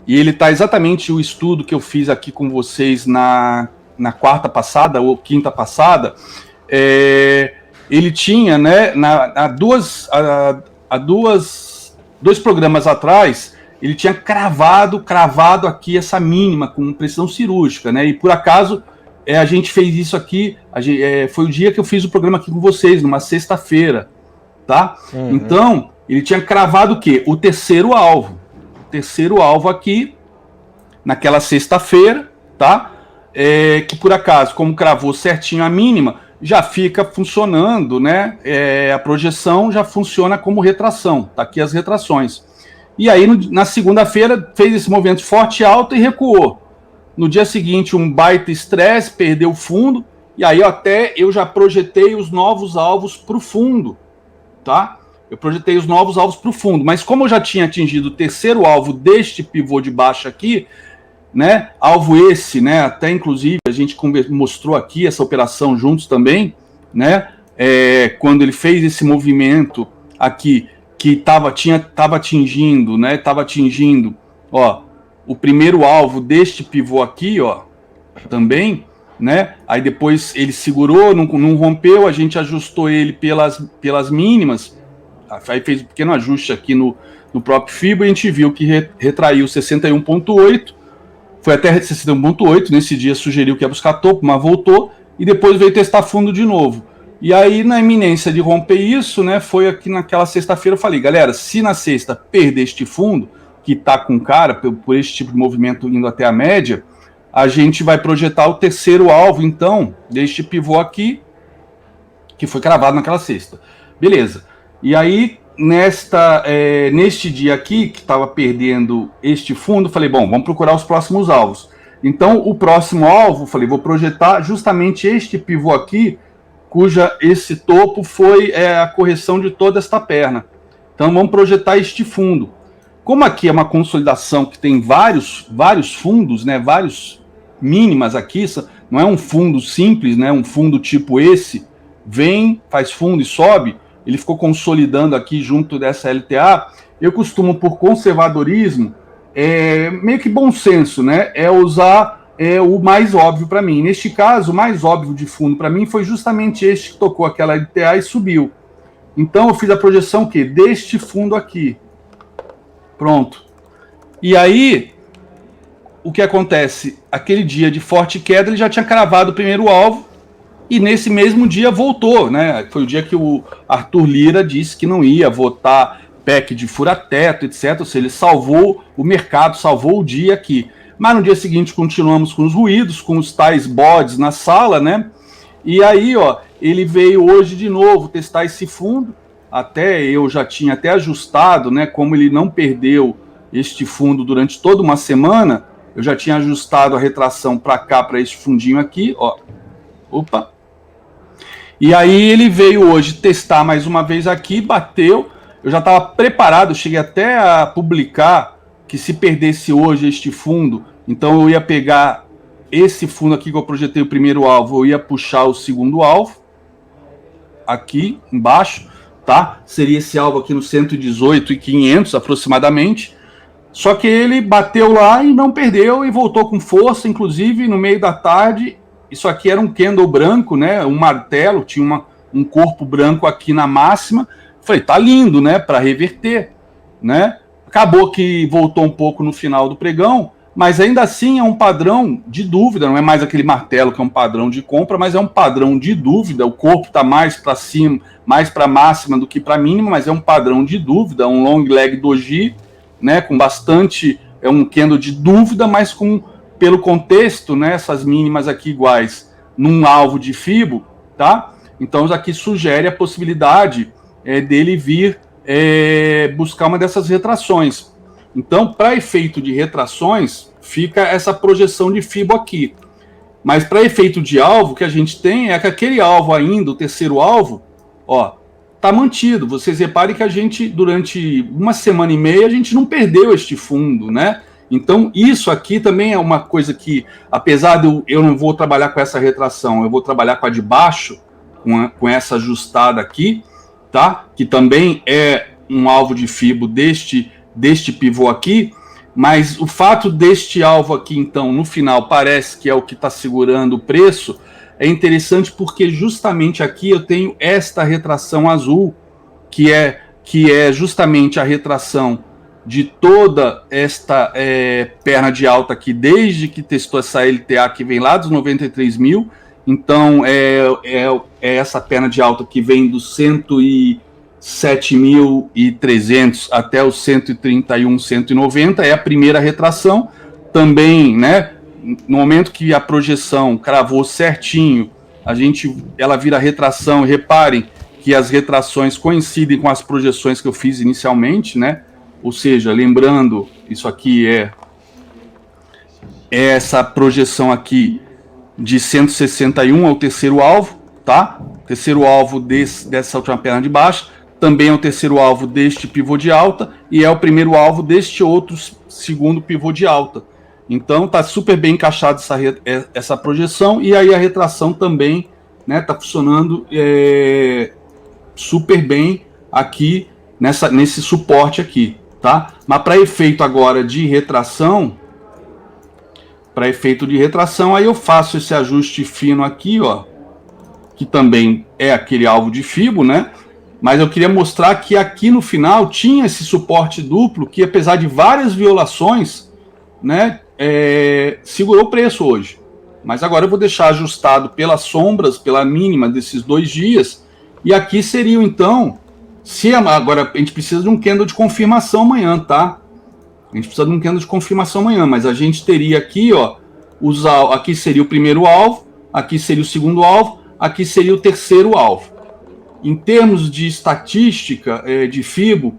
e ele está exatamente o estudo que eu fiz aqui com vocês na quarta passada, ou quinta passada, ele tinha, né, dois programas atrás, ele tinha cravado aqui essa mínima com precisão cirúrgica, né, e por acaso a gente fez isso aqui, foi o dia que eu fiz o programa aqui com vocês, numa sexta-feira, tá? Uhum. Então, ele tinha cravado o quê? O terceiro alvo. O terceiro alvo aqui, naquela sexta-feira, tá? Que por acaso, como cravou certinho a mínima, já fica funcionando, né? A projeção já funciona como retração. Tá aqui as retrações. E aí, na segunda-feira, fez esse movimento forte, alto e recuou. No dia seguinte, um baita estresse, perdeu o fundo, e aí eu já projetei os novos alvos para o fundo, tá? Eu projetei os novos alvos para o fundo, mas como eu já tinha atingido o terceiro alvo deste pivô de baixo aqui, né? Alvo esse, né? Até inclusive a gente mostrou aqui essa operação juntos também, né? Quando ele fez esse movimento aqui, que estava atingindo, né? Estava atingindo, ó, o primeiro alvo deste pivô aqui, ó, também, né? Aí depois ele segurou, não rompeu, a gente ajustou ele pelas mínimas, aí fez um pequeno ajuste aqui no próprio FIBO e a gente viu que retraiu 61,8, foi até 61,8, nesse dia sugeriu que ia buscar topo, mas voltou, e depois veio testar fundo de novo. E aí, na iminência de romper isso, né, foi aqui naquela sexta-feira, eu falei, galera, se na sexta perder este fundo, que está com cara, por esse tipo de movimento indo até a média, a gente vai projetar o terceiro alvo, então, deste pivô aqui, que foi cravado naquela sexta. Beleza. E aí, neste dia aqui, que estava perdendo este fundo, falei, bom, vamos procurar os próximos alvos. Então, o próximo alvo, falei, vou projetar justamente este pivô aqui, cuja esse topo foi a correção de toda esta perna. Então, vamos projetar este fundo. Como aqui é uma consolidação que tem vários fundos, né, vários mínimas aqui, não é um fundo simples, né, um fundo tipo esse, vem, faz fundo e sobe, ele ficou consolidando aqui junto dessa LTA, eu costumo, por conservadorismo, meio que bom senso, né, usar o mais óbvio para mim. Neste caso, o mais óbvio de fundo para mim foi justamente este que tocou aquela LTA e subiu. Então eu fiz a projeção que deste fundo aqui. Pronto. E aí, o que acontece? Aquele dia de forte queda, ele já tinha cravado o primeiro alvo e nesse mesmo dia voltou, né? Foi o dia que o Arthur Lira disse que não ia votar PEC de fura-teto, etc. Ou seja, ele salvou o mercado, salvou o dia aqui. Mas no dia seguinte continuamos com os ruídos, com os tais bodes na sala, né? E aí, ó, ele veio hoje de novo testar esse fundo. Até eu já tinha até ajustado, né? Como ele não perdeu este fundo durante toda uma semana, eu já tinha ajustado a retração para cá, para este fundinho aqui, ó. Opa! E aí ele veio hoje testar mais uma vez aqui, bateu. Eu já estava preparado, cheguei até a publicar que se perdesse hoje este fundo, então eu ia pegar esse fundo aqui que eu projetei o primeiro alvo, eu ia puxar o segundo alvo, aqui embaixo, tá? Seria esse alvo aqui no 118.500 aproximadamente. Só que ele bateu lá e não perdeu e voltou com força, inclusive no meio da tarde. Isso aqui era um candle branco, né? Um martelo, tinha um corpo branco aqui na máxima. Falei, tá lindo, né? Para reverter, né? Acabou que voltou um pouco no final do pregão, mas ainda assim é um padrão de dúvida, não é mais aquele martelo que é um padrão de compra, mas é um padrão de dúvida. O corpo está mais para cima, mais para máxima do que para mínima, mas é um padrão de dúvida, um long leg doji, né, com bastante, é um candle de dúvida, mas pelo contexto, né, essas mínimas aqui iguais num alvo de FIBO, tá? Então isso aqui sugere a possibilidade dele vir buscar uma dessas retrações. Então, para efeito de retrações, fica essa projeção de FIBO aqui. Mas para efeito de alvo, o que a gente tem é que aquele alvo ainda, o terceiro alvo, ó, tá mantido. Vocês reparem que a gente, durante uma semana e meia, a gente não perdeu este fundo, né? Então, isso aqui também é uma coisa que, apesar de eu não vou trabalhar com essa retração, eu vou trabalhar com a de baixo, com essa ajustada aqui, tá? Que também é um alvo de FIBO deste pivô aqui, Mas o fato deste alvo aqui, então, no final, parece que é o que está segurando o preço, é interessante porque justamente aqui eu tenho esta retração azul, que é justamente a retração de toda esta perna de alta aqui, desde que testou essa LTA que vem lá dos 93 mil. Então, é essa perna de alta que vem dos 107.300 até os 131, 190, é a primeira retração. Também, né, no momento que a projeção cravou certinho, ela vira retração. Reparem que as retrações coincidem com as projeções que eu fiz inicialmente, né? Ou seja, lembrando, isso aqui é essa projeção aqui de 161 é o terceiro alvo, tá? Terceiro alvo dessa última perna de baixa, também é o terceiro alvo deste pivô de alta e é o primeiro alvo deste outro segundo pivô de alta. Então tá super bem encaixado essa projeção, e aí a retração também, né, tá funcionando super bem aqui nesse suporte aqui, tá? Mas para efeito agora de retração, aí eu faço esse ajuste fino aqui, ó, que também é aquele alvo de Fibo, né? Mas eu queria mostrar que aqui no final tinha esse suporte duplo que, apesar de várias violações, né, segurou o preço hoje. Mas agora eu vou deixar ajustado pelas sombras, pela mínima desses 2 dias, e aqui seria então, agora a gente precisa de um candle de confirmação amanhã, tá? A gente precisa de um candle de confirmação amanhã, mas a gente teria aqui, ó, aqui seria o primeiro alvo, aqui seria o segundo alvo, aqui seria o terceiro alvo. Em termos de estatística de Fibo,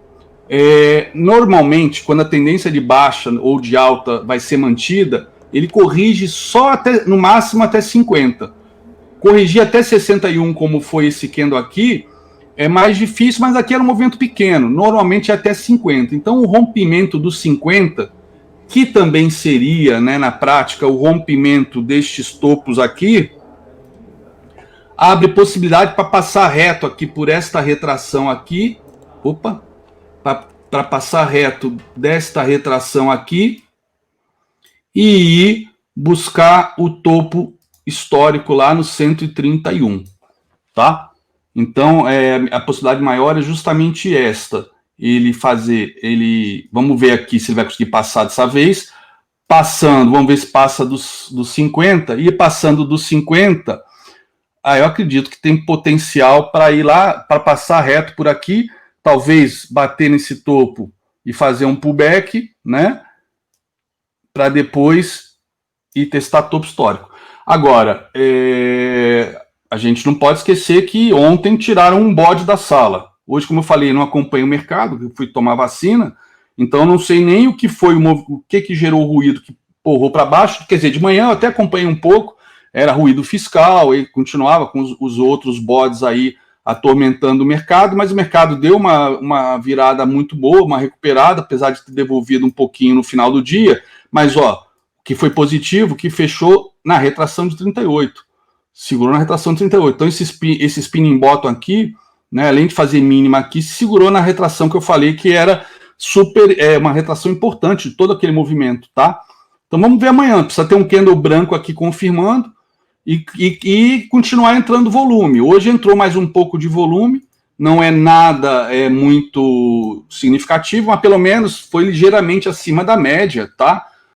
normalmente, quando a tendência de baixa ou de alta vai ser mantida, ele corrige só até, no máximo até 50. Corrigir até 61, como foi esse candle aqui, é mais difícil, mas aqui era um movimento pequeno, normalmente é até 50. Então o rompimento dos 50, que também seria, né, na prática, o rompimento destes topos aqui, abre possibilidade para passar reto aqui por esta retração aqui, para passar reto desta retração aqui e ir buscar o topo histórico lá no 131, tá? Então, a possibilidade maior é justamente esta, vamos ver aqui se ele vai conseguir passar dessa vez, vamos ver se passa dos 50, e passando dos 50, eu acredito que tem potencial para ir lá, para passar reto por aqui, talvez bater nesse topo e fazer um pullback, né, para depois ir testar topo histórico. Agora, a gente não pode esquecer que ontem tiraram um bode da sala. Hoje, como eu falei, não acompanho o mercado, eu fui tomar vacina, então não sei nem o que foi, o que gerou o ruído que porrou para baixo. Quer dizer, de manhã eu até acompanhei um pouco, era ruído fiscal, e continuava com os outros bodes aí atormentando o mercado, mas o mercado deu uma virada muito boa, uma recuperada, apesar de ter devolvido um pouquinho no final do dia, mas ó, o que foi positivo, que fechou na retração de 38. Segurou na retração de 38. Então, esse spinning bottom aqui, né, além de fazer mínima aqui, segurou na retração que eu falei que era uma retração importante de todo aquele movimento, tá? Então, vamos ver amanhã. Precisa ter um candle branco aqui confirmando e continuar entrando volume. Hoje entrou mais um pouco de volume, não é nada muito significativo, mas pelo menos foi ligeiramente acima da média, tá?